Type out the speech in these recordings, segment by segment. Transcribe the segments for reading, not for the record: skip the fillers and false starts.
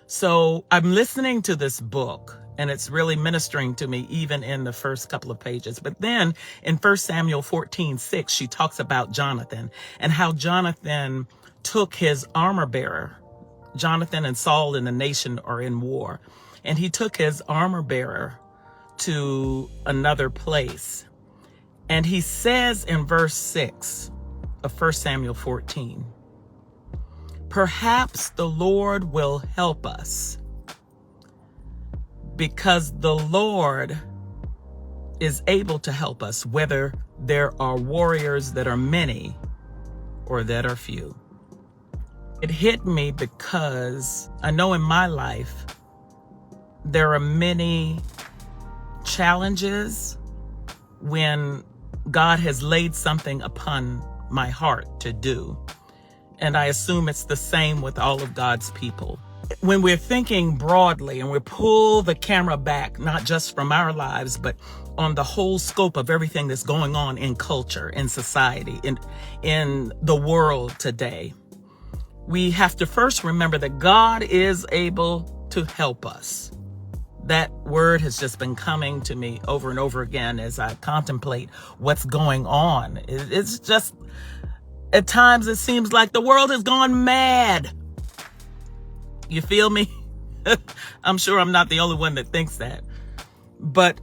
So I'm listening to this book, and it's really ministering to me even in the first couple of pages. But then in 1 Samuel 14:6, she talks about Jonathan and how Jonathan took his armor bearer. Jonathan and Saul and the nation are in war. And he took his armor bearer to another place. And he says in verse 6 of 1 Samuel 14, perhaps the Lord will help us, because the Lord is able to help us, whether there are warriors that are many or that are few. It hit me because I know in my life there are many challenges when God has laid something upon my heart to do. And I assume it's the same with all of God's people. When we're thinking broadly and we pull the camera back, not just from our lives, but on the whole scope of everything that's going on in culture, in society, in the world today, we have to first remember that God is able to help us. That word has just been coming to me over and over again as I contemplate what's going on. It's just, at times it seems like the world has gone mad. You feel me? I'm sure I'm not the only one that thinks that. But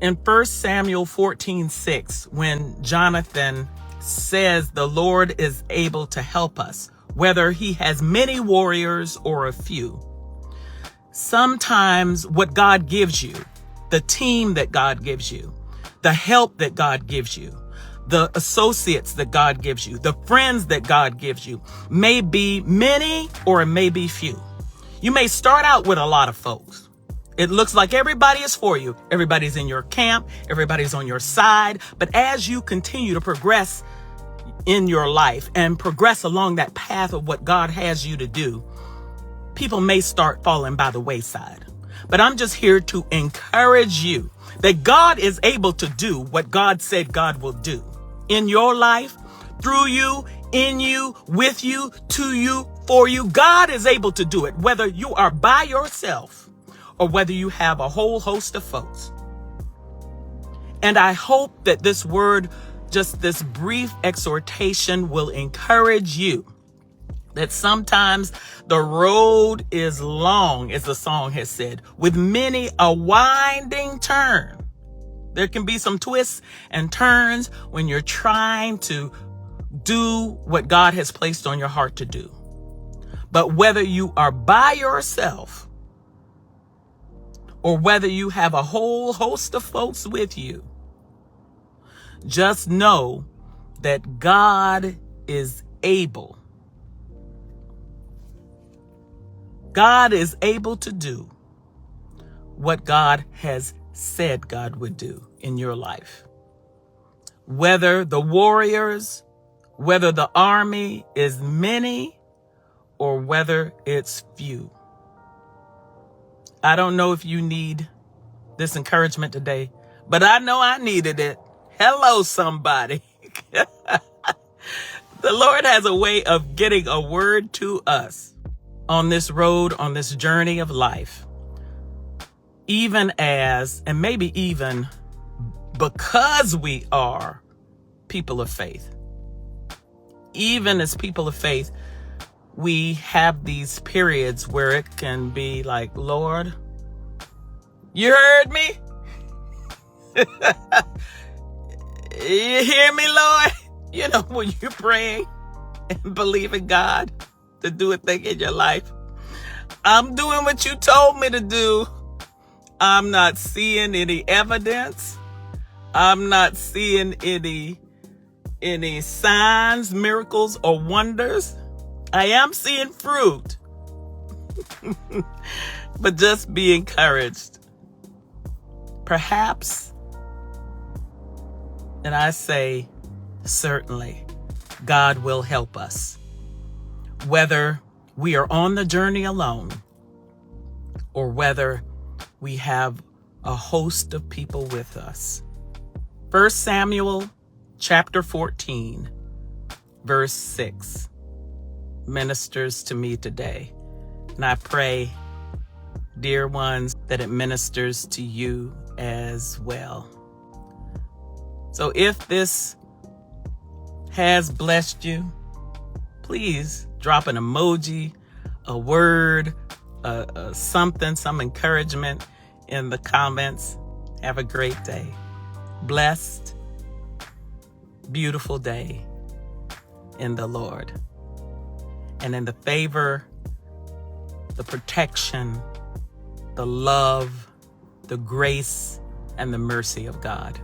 in 1 Samuel 14:6, when Jonathan says the Lord is able to help us, whether he has many warriors or a few, sometimes what God gives you, the team that God gives you, the help that God gives you, the associates that God gives you, the friends that God gives you, may be many or it may be few. You may start out with a lot of folks. It looks like everybody is for you. Everybody's in your camp. Everybody's on your side. But as you continue to progress in your life and progress along that path of what God has you to do, people may start falling by the wayside. But I'm just here to encourage you that God is able to do what God said God will do in your life, through you, in you, with you, to you, for you. God is able to do it, whether you are by yourself or whether you have a whole host of folks. And I hope that this word, just this brief exhortation, will encourage you that sometimes the road is long, as the song has said, with many a winding turn. There can be some twists and turns when you're trying to do what God has placed on your heart to do. But whether you are by yourself or whether you have a whole host of folks with you, just know that God is able. God is able to do what God has said God would do in your life. Whether the warriors, whether the army is many, or whether it's few. I don't know if you need this encouragement today, but I know I needed it. Hello, somebody. The Lord has a way of getting a word to us on this road, on this journey of life. Even as, and maybe even because we are people of faith. Even as people of faith, we have these periods where it can be like, Lord, you heard me? You hear me, Lord? You know, when you're praying and believing God to do a thing in your life. I'm doing what you told me to do. I'm not seeing any evidence. I'm not seeing any signs, miracles, or wonders. I am seeing fruit. But just be encouraged. Perhaps, and I say certainly, God will help us. Whether we are on the journey alone or whether we have a host of people with us. 1 Samuel chapter 14, verse 6 ministers to me today. And I pray, dear ones, that it ministers to you as well. So if this has blessed you, please drop an emoji, a word, something, some encouragement in the comments. Have a great day. Blessed, beautiful day in the Lord. And in the favor, the protection, the love, the grace, and the mercy of God.